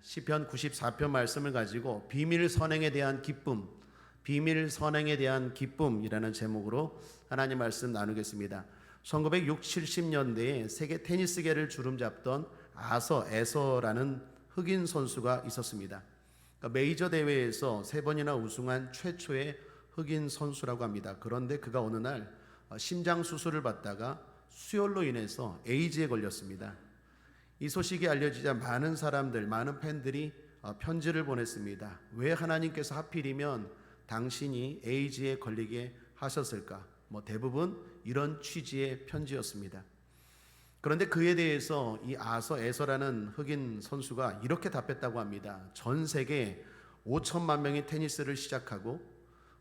시편 94편 말씀을 가지고 비밀 선행에 대한 기쁨, 비밀 선행에 대한 기쁨이라는 제목으로 하나님 말씀 나누겠습니다. 1960, 70년대에 세계 테니스계를 주름잡던 에서라는 흑인 선수가 있었습니다. 그러니까 메이저 대회에서 3번이나 우승한 최초의 흑인 선수라고 합니다. 그런데 그가 어느 날 심장 수술을 받다가 수혈로 인해서 에이즈에 걸렸습니다. 이 소식이 알려지자 많은 사람들, 많은 팬들이 편지를 보냈습니다. 왜 하나님께서 하필이면 당신이 에이즈에 걸리게 하셨을까? 대부분 이런 취지의 편지였습니다. 그런데 그에 대해서 이 에서라는 흑인 선수가 이렇게 답했다고 합니다. 전 세계 5천만 명이 테니스를 시작하고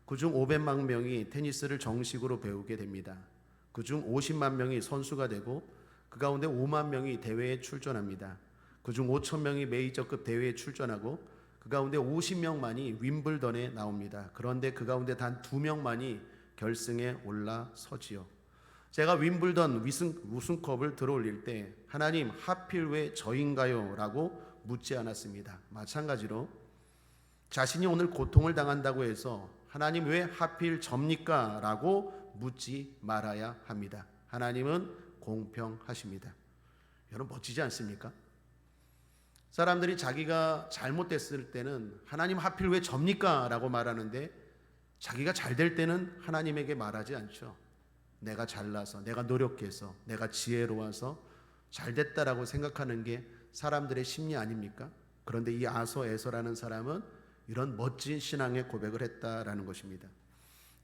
그중 500만 명이 테니스를 정식으로 배우게 됩니다. 그중 50만 명이 선수가 되고 그 가운데 5만 명이 대회에 출전합니다. 그중 5천 명이 메이저급 대회에 출전하고 그 가운데 50명만이 윈블던에 나옵니다. 그런데 그 가운데 단 2명만이 결승에 올라서지요. 제가 윈블던 우승컵을 들어올릴 때 하나님 하필 왜 저인가요? 라고 묻지 않았습니다. 마찬가지로 자신이 오늘 고통을 당한다고 해서 하나님 왜 하필 접니까? 라고 묻지 말아야 합니다. 하나님은 공평하십니다. 여러분 멋지지 않습니까? 사람들이 자기가 잘못됐을 때는 하나님 하필 왜 접니까? 라고 말하는데 자기가 잘 될 때는 하나님에게 말하지 않죠. 내가 잘나서, 내가 노력해서, 내가 지혜로워서 잘 됐다라고 생각하는 게 사람들의 심리 아닙니까? 그런데 이 에서라는 사람은 이런 멋진 신앙의 고백을 했다라는 것입니다.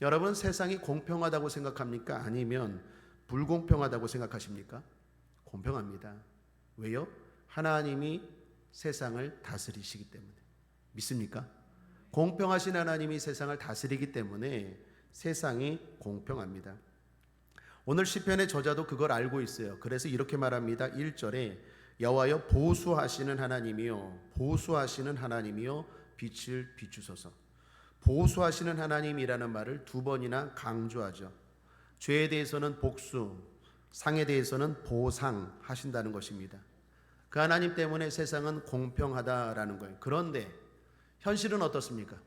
여러분 세상이 공평하다고 생각합니까? 아니면 불공평하다고 생각하십니까? 공평합니다. 왜요? 하나님이 세상을 다스리시기 때문에. 믿습니까? 공평하신 하나님이 세상을 다스리기 때문에 세상이 공평합니다. 오늘 시편의 저자도 그걸 알고 있어요. 그래서 이렇게 말합니다. 1절에 여호와여 보수하시는 하나님이요 빛을 비추소서. 보수하시는 하나님이라는 말을 2번이나 강조하죠. 죄에 대해서는 복수, 상에 대해서는 보상하신다는 것입니다. 그 하나님 때문에 세상은 공평하다라는 거예요. 그런데 현실은 어떻습니까?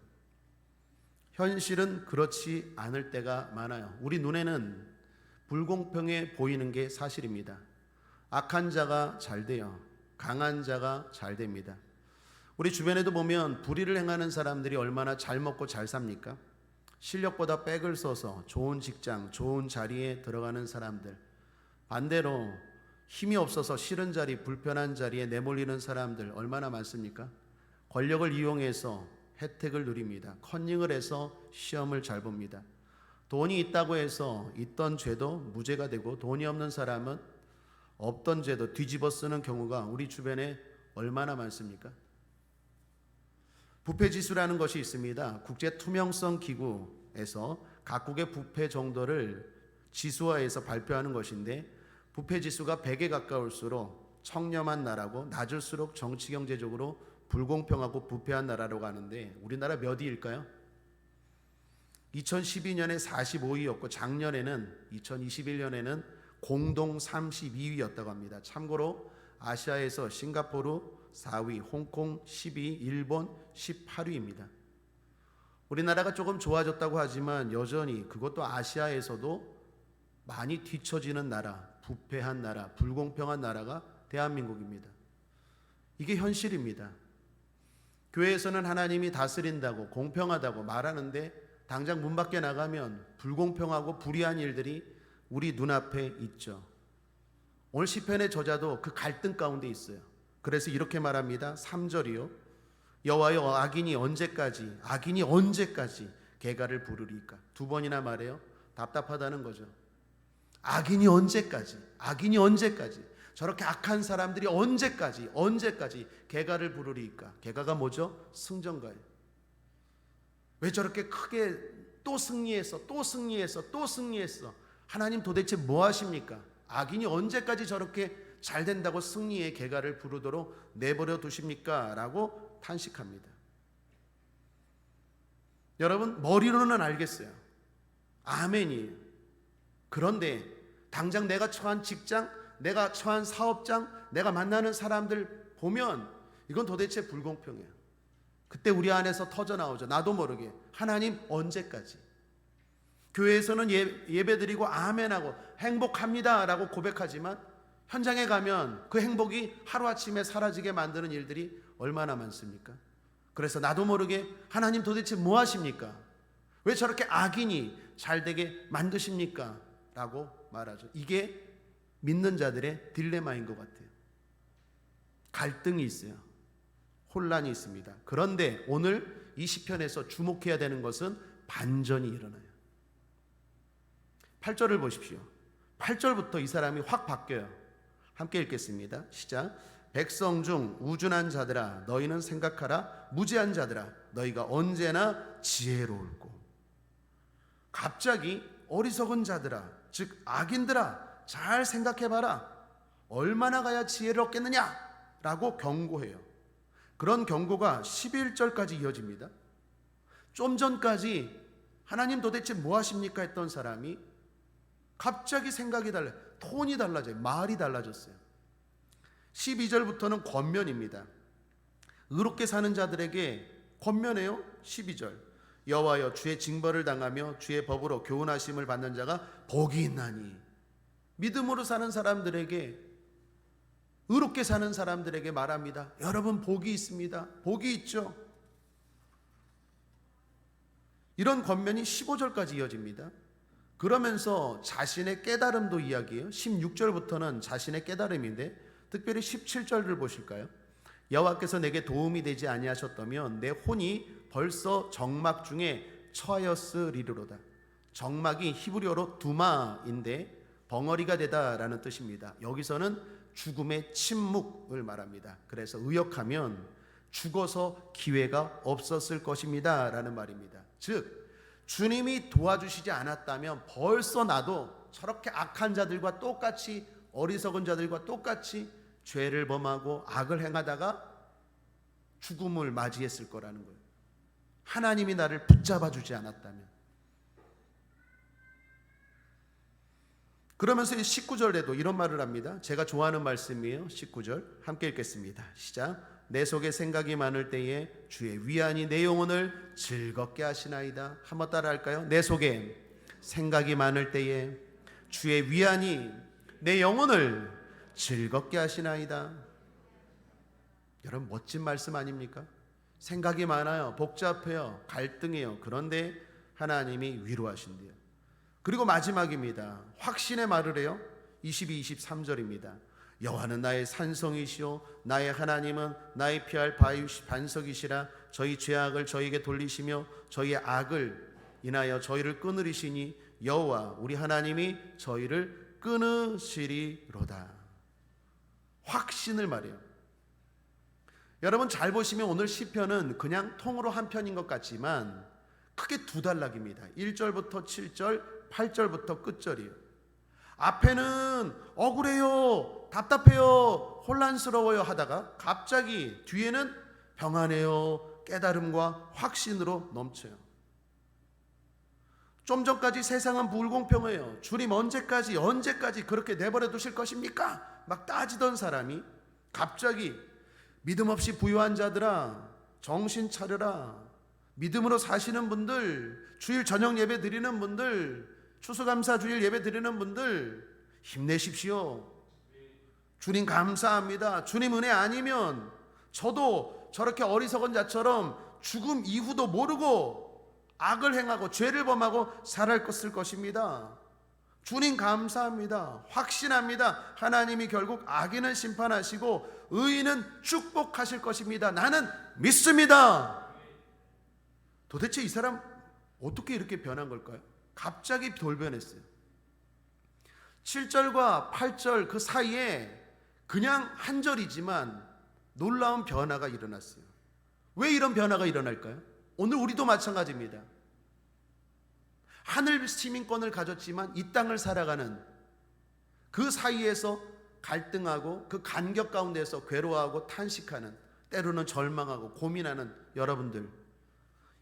현실은 그렇지 않을 때가 많아요. 우리 눈에는 불공평해 보이는 게 사실입니다. 악한 자가 잘 돼요. 강한 자가 잘 됩니다. 우리 주변에도 보면 불의를 행하는 사람들이 얼마나 잘 먹고 잘 삽니까? 실력보다 백을 써서 좋은 직장, 좋은 자리에 들어가는 사람들, 반대로 힘이 없어서 싫은 자리, 불편한 자리에 내몰리는 사람들 얼마나 많습니까? 권력을 이용해서 혜택을 누립니다. 컨닝을 해서 시험을 잘 봅니다. 돈이 있다고 해서 있던 죄도 무죄가 되고 돈이 없는 사람은 없던 죄도 뒤집어 쓰는 경우가 우리 주변에 얼마나 많습니까? 부패지수라는 것이 있습니다. 국제투명성 기구에서 각국의 부패 정도를 지수화해서 발표하는 것인데 부패지수가 100에 가까울수록 청렴한 나라고 낮을수록 정치경제적으로 불공평하고 부패한 나라라고 하는데 우리나라 몇 위일까요? 2012년에 45위였고 작년에는 2021년에는 공동 32위였다고 합니다. 참고로 아시아에서 싱가포르 4위, 홍콩 10위, 일본 18위입니다. 우리나라가 조금 좋아졌다고 하지만 여전히 그것도 아시아에서도 많이 뒤처지는 나라, 부패한 나라, 불공평한 나라가 대한민국입니다. 이게 현실입니다. 교회에서는 하나님이 다스린다고 공평하다고 말하는데 당장 문 밖에 나가면 불공평하고 불의한 일들이 우리 눈앞에 있죠. 오늘 시편의 저자도 그 갈등 가운데 있어요. 그래서 이렇게 말합니다. 3절이요. 여호와여 악인이 언제까지 개가를 부르리까? 2번이나 말해요. 답답하다는 거죠. 악인이 언제까지 저렇게 악한 사람들이 언제까지 개가를 부르리까? 개가가 뭐죠? 승전가예요. 왜 저렇게 크게 또 승리했어 하나님 도대체 뭐 하십니까? 악인이 언제까지 저렇게 잘 된다고 승리의 개가를 부르도록 내버려 두십니까? 라고 탄식합니다. 여러분 머리로는 알겠어요. 아멘이에요. 그런데 당장 내가 처한 직장, 내가 처한 사업장, 내가 만나는 사람들 보면 이건 도대체 불공평해요. 그때 우리 안에서 터져 나오죠. 나도 모르게 하나님 언제까지? 교회에서는 예배드리고 아멘하고 행복합니다라고 고백하지만 현장에 가면 그 행복이 하루아침에 사라지게 만드는 일들이 얼마나 많습니까? 그래서 나도 모르게 하나님 도대체 뭐 하십니까? 왜 저렇게 악인이 잘되게 만드십니까? 라고 말하죠. 이게 믿는 자들의 딜레마인 것 같아요. 갈등이 있어요. 혼란이 있습니다. 그런데 오늘 이 시편에서 주목해야 되는 것은 반전이 일어나요. 8절을 보십시오. 8절부터 이 사람이 확 바뀌어요. 함께 읽겠습니다. 시작. 백성 중 우준한 자들아 너희는 생각하라. 무지한 자들아 너희가 언제나 지혜로울고. 갑자기 어리석은 자들아 즉 악인들아 잘 생각해봐라. 얼마나 가야 지혜롭겠느냐 라고 경고해요. 그런 경고가 11절까지 이어집니다. 좀 전까지 하나님 도대체 뭐 하십니까 했던 사람이 갑자기 생각이 달라요. 톤이 달라져요. 말이 달라졌어요. 12절부터는 권면입니다. 의롭게 사는 자들에게 권면해요. 12절 여호와여 주의 징벌을 당하며 주의 법으로 교훈하심을 받는 자가 복이 있나니. 믿음으로 사는 사람들에게, 의롭게 사는 사람들에게 말합니다. 여러분 복이 있습니다. 복이 있죠. 이런 권면이 15절까지 이어집니다. 그러면서 자신의 깨달음도 이야기해요. 16절부터는 자신의 깨달음인데 특별히 17절을 보실까요? 여호와께서 내게 도움이 되지 아니하셨다면 내 혼이 벌써 정막 중에 처하였으리로다. 정막이 히브리어로 두마인데 벙어리가 되다라는 뜻입니다. 여기서는 죽음의 침묵을 말합니다. 그래서 의역하면 죽어서 기회가 없었을 것입니다 라는 말입니다. 즉 주님이 도와주시지 않았다면 벌써 나도 저렇게 악한 자들과 똑같이, 어리석은 자들과 똑같이 죄를 범하고 악을 행하다가 죽음을 맞이했을 거라는 거예요. 하나님이 나를 붙잡아 주지 않았다면. 그러면서 19절에도 이런 말을 합니다. 제가 좋아하는 말씀이에요. 19절 함께 읽겠습니다. 시작. 내 속에 생각이 많을 때에 주의 위안이 내 영혼을 즐겁게 하시나이다. 한번 따라 할까요? 내 속에 생각이 많을 때에 주의 위안이 내 영혼을 즐겁게 하시나이다. 여러분 멋진 말씀 아닙니까? 생각이 많아요. 복잡해요. 갈등해요. 그런데 하나님이 위로하신대요. 그리고 마지막입니다. 확신의 말을 해요. 22, 23절입니다. 여호와는 나의 산성이시오 나의 하나님은 나의 피할 반석이시라. 저희 죄악을 저희에게 돌리시며 저희의 악을 인하여 저희를 끊으리시니 여호와 우리 하나님이 저희를 끊으시리로다. 확신을 말해요. 여러분 잘 보시면 오늘 시편은 그냥 통으로 한 편인 것 같지만 크게 두 단락입니다. 1절부터 7절, 8절부터 끝절이에요. 앞에는 억울해요, 답답해요, 혼란스러워요 하다가 갑자기 뒤에는 평안해요, 깨달음과 확신으로 넘쳐요. 좀 전까지 세상은 불공평해요. 주님 언제까지 그렇게 내버려 두실 것입니까? 막 따지던 사람이 갑자기 믿음 없이 부유한 자들아 정신 차려라. 믿음으로 사시는 분들, 주일 저녁 예배 드리는 분들, 추수감사 주일 예배 드리는 분들 힘내십시오. 주님 감사합니다. 주님 은혜 아니면 저도 저렇게 어리석은 자처럼 죽음 이후도 모르고 악을 행하고 죄를 범하고 살았을 것입니다. 주님 감사합니다. 확신합니다. 하나님이 결국 악인을 심판하시고 의인은 축복하실 것입니다. 나는 믿습니다. 도대체 이 사람 어떻게 이렇게 변한 걸까요? 갑자기 돌변했어요. 7절과 8절 그 사이에 그냥 한 절이지만 놀라운 변화가 일어났어요. 왜 이런 변화가 일어날까요? 오늘 우리도 마찬가지입니다. 하늘 시민권을 가졌지만 이 땅을 살아가는 그 사이에서 갈등하고 그 간격 가운데서 괴로워하고 탄식하는, 때로는 절망하고 고민하는 여러분들,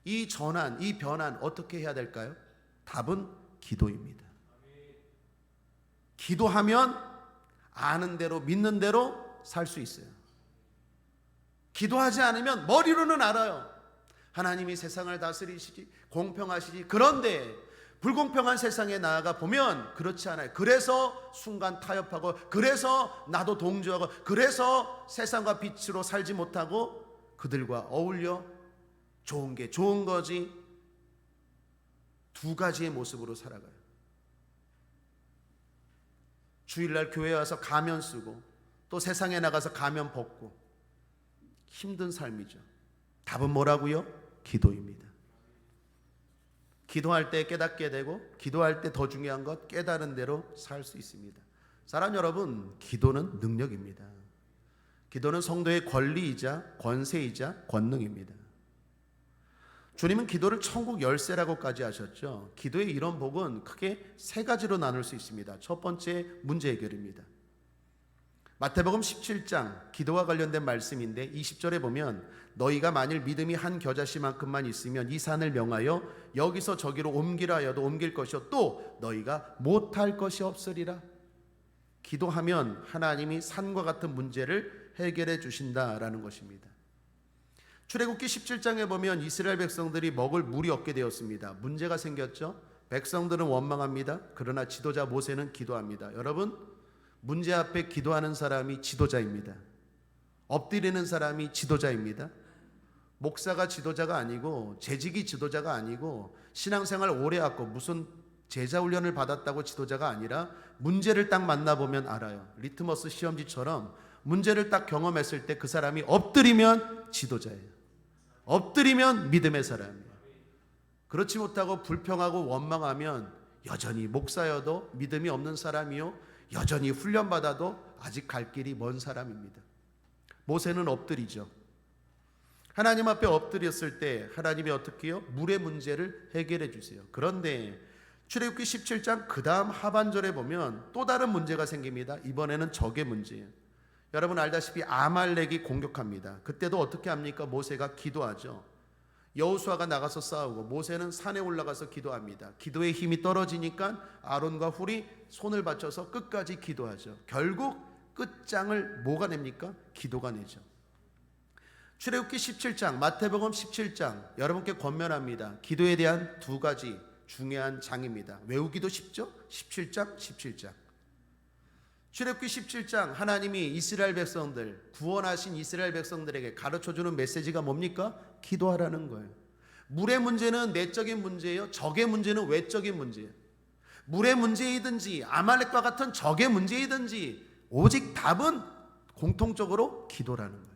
이 전환, 이 변환 어떻게 해야 될까요? 답은 기도입니다. 기도하면 아는 대로 믿는 대로 살 수 있어요. 기도하지 않으면 머리로는 알아요. 하나님이 세상을 다스리시지, 공평하시지. 그런데 불공평한 세상에 나아가 보면 그렇지 않아요. 그래서 순간 타협하고, 그래서 나도 동조하고, 그래서 세상과 빛으로 살지 못하고 그들과 어울려 좋은 게 좋은 거지, 두 가지의 모습으로 살아가요. 주일날 교회에 와서 가면 쓰고 또 세상에 나가서 가면 벗고 힘든 삶이죠. 답은 뭐라고요? 기도입니다. 기도할 때 깨닫게 되고, 기도할 때 더 중요한 것 깨달은 대로 살 수 있습니다. 사랑 여러분, 기도는 능력입니다. 기도는 성도의 권리이자 권세이자 권능입니다. 주님은 기도를 천국 열쇠라고까지 하셨죠. 기도의 이런 복은 크게 세 가지로 나눌 수 있습니다. 첫 번째, 문제 해결입니다. 마태복음 17장 기도와 관련된 말씀인데 20절에 보면 너희가 만일 믿음이 한 겨자씨만큼만 있으면 이 산을 명하여 여기서 저기로 옮기라 하여도 옮길 것이요 또 너희가 못할 것이 없으리라. 기도하면 하나님이 산과 같은 문제를 해결해 주신다라는 것입니다. 출애굽기 17장에 보면 이스라엘 백성들이 먹을 물이 없게 되었습니다. 문제가 생겼죠. 백성들은 원망합니다. 그러나 지도자 모세는 기도합니다. 여러분, 문제 앞에 기도하는 사람이 지도자입니다. 엎드리는 사람이 지도자입니다. 목사가 지도자가 아니고, 재직이 지도자가 아니고, 신앙생활 오래 했고 무슨 제자 훈련을 받았다고 지도자가 아니라 문제를 딱 만나보면 알아요. 리트머스 시험지처럼 문제를 딱 경험했을 때 그 사람이 엎드리면 지도자예요. 엎드리면 믿음의 사람이에요. 그렇지 못하고 불평하고 원망하면 여전히 목사여도 믿음이 없는 사람이요, 여전히 훈련받아도 아직 갈 길이 먼 사람입니다. 모세는 엎드리죠. 하나님 앞에 엎드렸을 때 하나님이 어떻게 해요? 물의 문제를 해결해 주세요. 그런데 출애굽기 17장 그 다음 하반절에 보면 또 다른 문제가 생깁니다. 이번에는 적의 문제예요. 여러분 알다시피 아말렉이 공격합니다. 그때도 어떻게 합니까? 모세가 기도하죠. 여호수아가 나가서 싸우고 모세는 산에 올라가서 기도합니다. 기도의 힘이 떨어지니까 아론과 훌이 손을 받쳐서 끝까지 기도하죠. 결국 끝장을 뭐가 냅니까? 기도가 내죠. 출애굽기 17장, 마태복음 17장 여러분께 권면합니다. 기도에 대한 두 가지 중요한 장입니다. 외우기도 쉽죠? 17장, 17장. 출애굽기 17장 하나님이 이스라엘 백성들, 구원하신 이스라엘 백성들에게 가르쳐주는 메시지가 뭡니까? 기도하라는 거예요. 물의 문제는 내적인 문제예요. 적의 문제는 외적인 문제예요. 물의 문제이든지 아말렉과 같은 적의 문제이든지 오직 답은 공통적으로 기도라는 거예요.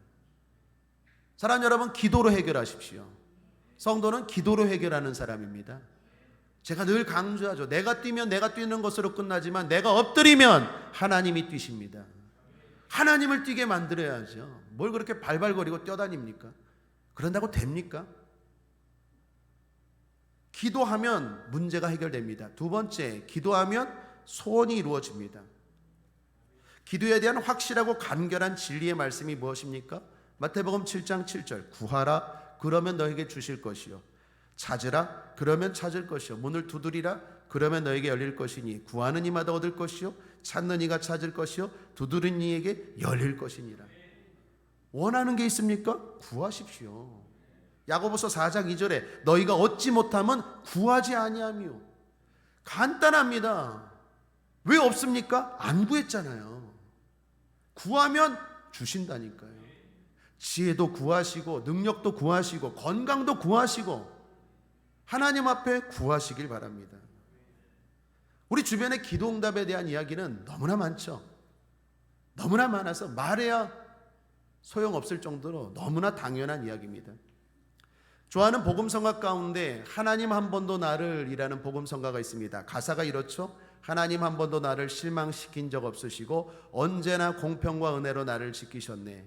사랑하는 여러분, 기도로 해결하십시오. 성도는 기도로 해결하는 사람입니다. 제가 늘 강조하죠. 내가 뛰면 내가 뛰는 것으로 끝나지만 내가 엎드리면 하나님이 뛰십니다. 하나님을 뛰게 만들어야죠. 뭘 그렇게 발발거리고 뛰어다닙니까? 그런다고 됩니까? 기도하면 문제가 해결됩니다. 두 번째, 기도하면 소원이 이루어집니다. 기도에 대한 확실하고 간결한 진리의 말씀이 무엇입니까? 마태복음 7장 7절 구하라 그러면 너에게 주실 것이요 찾으라 그러면 찾을 것이요 문을 두드리라 그러면 너에게 열릴 것이니 구하는 이마다 얻을 것이요 찾는 이가 찾을 것이요 두드리는 이에게 열릴 것이니라. 원하는 게 있습니까? 구하십시오. 야고보서 4장 2절에 너희가 얻지 못하면 구하지 아니하며. 간단합니다. 왜 없습니까? 안 구했잖아요. 구하면 주신다니까요. 지혜도 구하시고 능력도 구하시고 건강도 구하시고 하나님 앞에 구하시길 바랍니다. 우리 주변의 기도응답에 대한 이야기는 너무나 많죠. 너무나 많아서 말해야 소용없을 정도로 너무나 당연한 이야기입니다. 좋아하는 복음성가 가운데 하나님 한 번도 나를 이라는 복음성가가 있습니다. 가사가 이렇죠. 하나님 한 번도 나를 실망시킨 적 없으시고 언제나 공평과 은혜로 나를 지키셨네.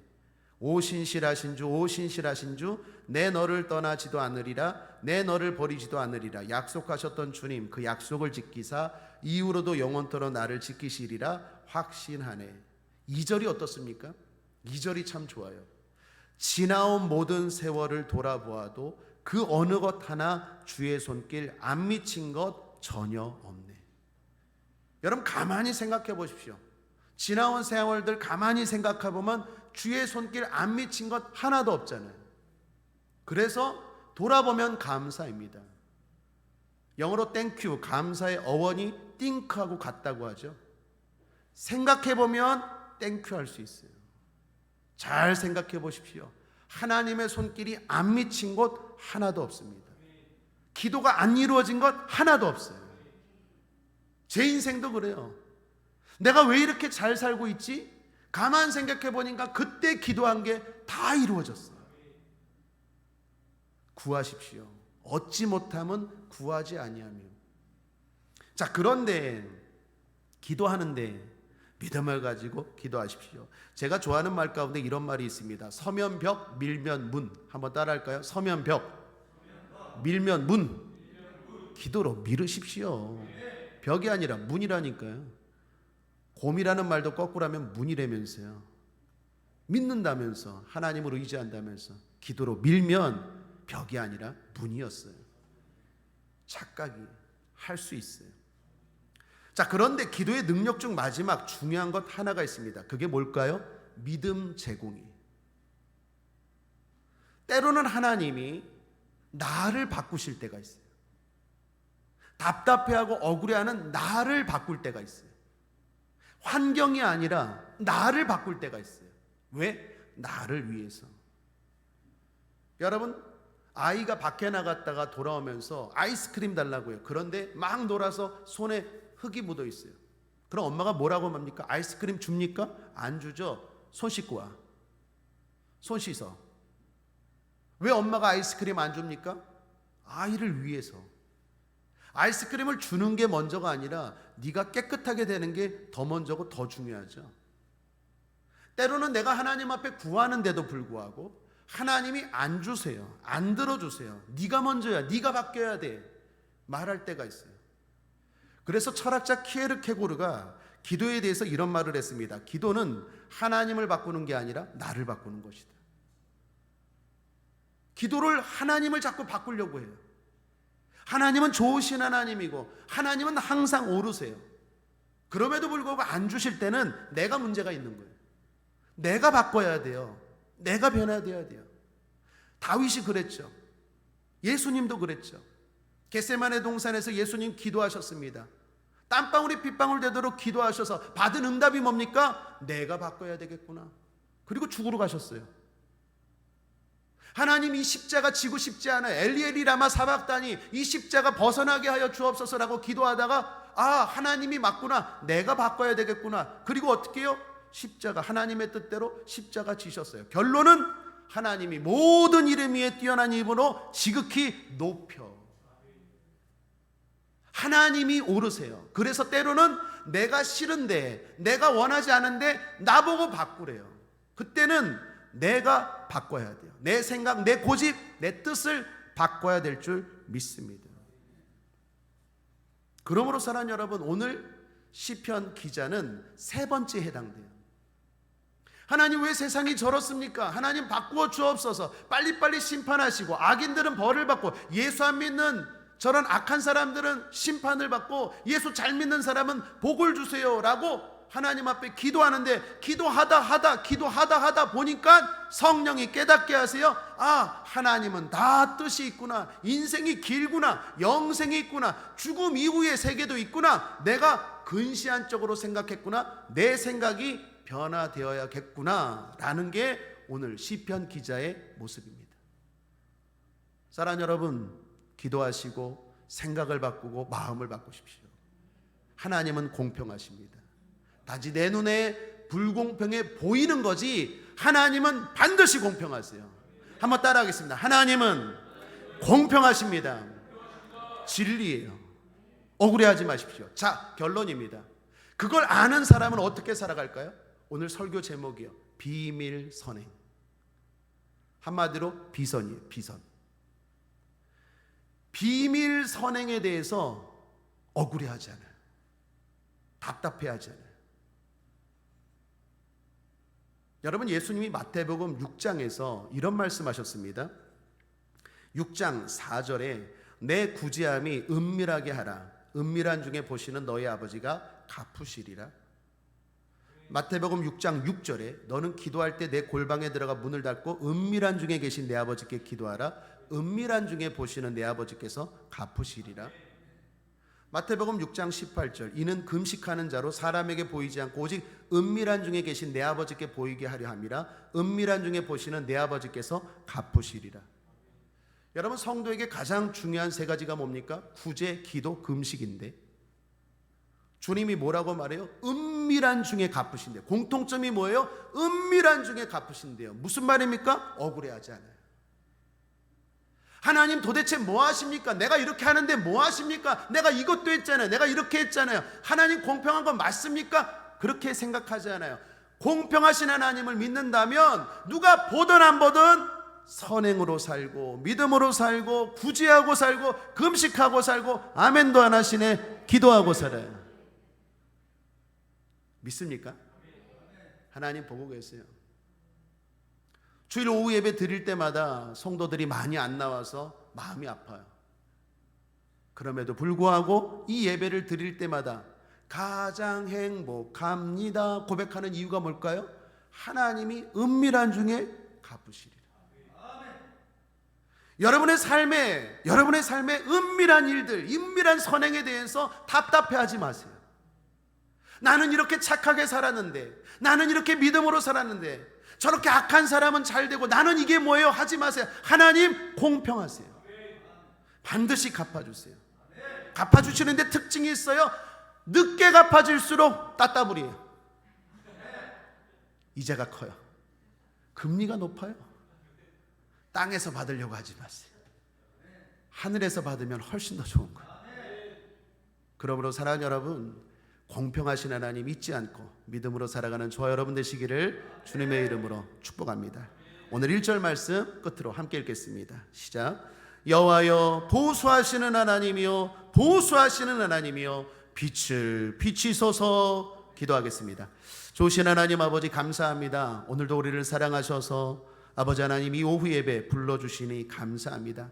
오 신실하신 주, 오 신실하신 주, 내 너를 떠나지도 않으리라, 내 너를 버리지도 않으리라. 약속하셨던 주님, 그 약속을 지키사 이후로도 영원토록 나를 지키시리라 확신하네. 2절이 어떻습니까? 2절이 참 좋아요. 지나온 모든 세월을 돌아보아도 그 어느 것 하나 주의 손길 안 미친 것 전혀 없네. 여러분 가만히 생각해 보십시오. 지나온 세월들 가만히 생각해 보면 주의 손길 안 미친 것 하나도 없잖아요. 그래서 돌아보면 감사입니다. 영어로 땡큐, 감사의 어원이 think하고 같다고 하죠. 생각해보면 땡큐 할 수 있어요. 잘 생각해 보십시오. 하나님의 손길이 안 미친 곳 하나도 없습니다. 기도가 안 이루어진 것 하나도 없어요. 제 인생도 그래요. 내가 왜 이렇게 잘 살고 있지? 가만 생각해 보니까 그때 기도한 게 다 이루어졌어요. 구하십시오. 얻지 못함은 구하지 아니하며. 자, 그런데 기도하는데 믿음을 가지고 기도하십시오. 제가 좋아하는 말 가운데 이런 말이 있습니다. 서면 벽, 밀면 문. 한번 따라할까요? 서면 벽, 밀면 문. 기도로 밀으십시오. 벽이 아니라 문이라니까요. 곰이라는 말도 거꾸로 하면 문이라면서요. 믿는다면서, 하나님을 의지한다면서 기도로 밀면 벽이 아니라 문이었어요. 착각이 할 수 있어요. 자, 그런데 기도의 능력 중 마지막 중요한 것 하나가 있습니다. 그게 뭘까요? 믿음 제공이에요. 때로는 하나님이 나를 바꾸실 때가 있어요. 답답해하고 억울해하는 나를 바꿀 때가 있어요. 환경이 아니라 나를 바꿀 때가 있어요. 왜? 나를 위해서. 여러분, 아이가 밖에 나갔다가 돌아오면서 아이스크림 달라고요. 그런데 막 놀아서 손에 흙이 묻어 있어요. 그럼 엄마가 뭐라고 합니까? 아이스크림 줍니까? 안 주죠. 손 씻고 와. 손 씻어. 왜 엄마가 아이스크림 안 줍니까? 아이를 위해서. 아이스크림을 주는 게 먼저가 아니라 네가 깨끗하게 되는 게 더 먼저고 더 중요하죠. 때로는 내가 하나님 앞에 구하는데도 불구하고 하나님이 안 주세요. 안 들어주세요. 네가 먼저야. 네가 바뀌어야 돼. 말할 때가 있어요. 그래서 철학자 키에르케고르가 기도에 대해서 이런 말을 했습니다. 기도는 하나님을 바꾸는 게 아니라 나를 바꾸는 것이다. 기도를 하나님을 자꾸 바꾸려고 해요. 하나님은 좋으신 하나님이고 하나님은 항상 오르세요. 그럼에도 불구하고 안 주실 때는 내가 문제가 있는 거예요. 내가 바꿔야 돼요. 내가 변화되어야 돼요. 다윗이 그랬죠. 예수님도 그랬죠. 겟세마네 동산에서 예수님 기도하셨습니다. 땀방울이 핏방울 되도록 기도하셔서 받은 응답이 뭡니까? 내가 바꿔야 되겠구나. 그리고 죽으러 가셨어요. 하나님 이 십자가 지고 싶지 않아요. 엘리엘이 라마 사박다니 이 십자가 벗어나게 하여 주옵소서라고 기도하다가 하나님이 맞구나. 내가 바꿔야 되겠구나. 그리고 어떻게 해요? 십자가 하나님의 뜻대로 십자가 지셨어요. 결론은 하나님이 모든 이름 위에 뛰어난 이름으로 지극히 높여. 하나님이 오르세요. 그래서 때로는 내가 싫은데 내가 원하지 않은데 나보고 바꾸래요. 그때는 내가 바꿔야 돼요. 내 생각, 내 고집, 내 뜻을 바꿔야 될 줄 믿습니다. 그러므로 사랑하는 여러분, 오늘 시편 기자는 세 번째에 해당돼요. 하나님 왜 세상이 저렇습니까? 하나님 바꾸어 주옵소서. 빨리빨리 심판하시고 악인들은 벌을 받고 예수 안 믿는 저런 악한 사람들은 심판을 받고 예수 잘 믿는 사람은 복을 주세요 라고 하나님 앞에 기도하는데 기도하다 보니까 성령이 깨닫게 하세요. 하나님은 다 뜻이 있구나. 인생이 길구나. 영생이 있구나. 죽음 이후의 세계도 있구나. 내가 근시안 쪽으로 생각했구나. 내 생각이 변화되어야겠구나 라는 게 오늘 시편 기자의 모습입니다. 사랑하는 여러분, 기도하시고 생각을 바꾸고 마음을 바꾸십시오. 하나님은 공평하십니다. 단지 내 눈에 불공평해 보이는 거지 하나님은 반드시 공평하세요. 한번 따라하겠습니다. 하나님은 공평하십니다. 진리예요. 억울해하지 마십시오. 자, 결론입니다. 그걸 아는 사람은 어떻게 살아갈까요? 오늘 설교 제목이요. 비밀 선행. 한마디로 비선이에요. 비선. 비밀 선행에 대해서 억울해하지 않아요. 답답해하지 않아요. 여러분, 예수님이 마태복음 6장에서 이런 말씀하셨습니다. 6장 4절에 내 구제함이 은밀하게 하라. 은밀한 중에 보시는 너희 아버지가 갚으시리라. 마태복음 6장 6절에 너는 기도할 때 내 골방에 들어가 문을 닫고 은밀한 중에 계신 내 아버지께 기도하라. 은밀한 중에 보시는 내 아버지께서 갚으시리라. 마태복음 6장 18절 이는 금식하는 자로 사람에게 보이지 않고 오직 은밀한 중에 계신 내 아버지께 보이게 하려 함이라. 은밀한 중에 보시는 내 아버지께서 갚으시리라. 여러분, 성도에게 가장 중요한 세 가지가 뭡니까? 구제, 기도, 금식인데 주님이 뭐라고 말해요? 은밀한 중에 갚으신대요. 공통점이 뭐예요? 은밀한 중에 갚으신대요. 무슨 말입니까? 억울해하지 않아요. 하나님 도대체 뭐 하십니까? 내가 이렇게 하는데 뭐 하십니까? 내가 이것도 했잖아요. 내가 이렇게 했잖아요. 하나님 공평한 건 맞습니까? 그렇게 생각하지 않아요. 공평하신 하나님을 믿는다면 누가 보든 안 보든 선행으로 살고 믿음으로 살고 구제하고 살고 금식하고 살고 아멘도 안 하시네 기도하고 살아요. 믿습니까? 하나님 보고 계세요. 주일 오후 예배 드릴 때마다 성도들이 많이 안 나와서 마음이 아파요. 그럼에도 불구하고 이 예배를 드릴 때마다 가장 행복합니다 고백하는 이유가 뭘까요? 하나님이 은밀한 중에 갚으시리라. 여러분의 삶에 은밀한 일들, 은밀한 선행에 대해서 답답해하지 마세요. 나는 이렇게 착하게 살았는데, 나는 이렇게 믿음으로 살았는데, 저렇게 악한 사람은 잘 되고 나는 이게 뭐예요? 하지 마세요. 하나님 공평하세요. 반드시 갚아주세요. 갚아주시는데 특징이 있어요. 늦게 갚아질수록 따따블이에요. 이자가 커요. 금리가 높아요. 땅에서 받으려고 하지 마세요. 하늘에서 받으면 훨씬 더 좋은 거예요. 그러므로 사랑하는 여러분, 공평하신 하나님 잊지 않고 믿음으로 살아가는 저와 여러분 되시기를 주님의 이름으로 축복합니다. 오늘 1절 말씀 끝으로 함께 읽겠습니다. 시작. 여호와여 보수하시는 하나님이여 보수하시는 하나님이여 빛을 비치소서. 기도하겠습니다. 좋으신 하나님 아버지 감사합니다. 오늘도 우리를 사랑하셔서 아버지 하나님 이 오후 예배 불러주시니 감사합니다.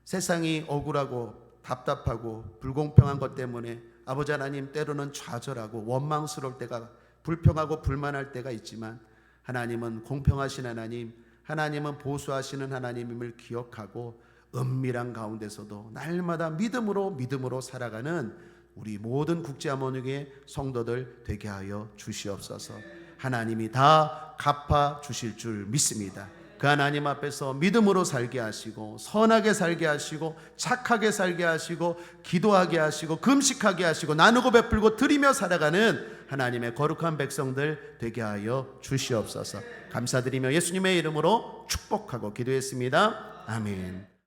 세상이 억울하고 답답하고 불공평한 것 때문에 아버지 하나님 때로는 좌절하고 원망스러울 때가 불평하고 불만할 때가 있지만 하나님은 공평하신 하나님, 하나님은 보수하시는 하나님임을 기억하고 은밀한 가운데서도 날마다 믿음으로 살아가는 우리 모든 국제아모니교회 성도들 되게 하여 주시옵소서. 하나님이 다 갚아 주실 줄 믿습니다. 그 하나님 앞에서 믿음으로 살게 하시고 선하게 살게 하시고 착하게 살게 하시고 기도하게 하시고 금식하게 하시고 나누고 베풀고 드리며 살아가는 하나님의 거룩한 백성들 되게 하여 주시옵소서. 감사드리며 예수님의 이름으로 축복하고 기도했습니다. 아멘.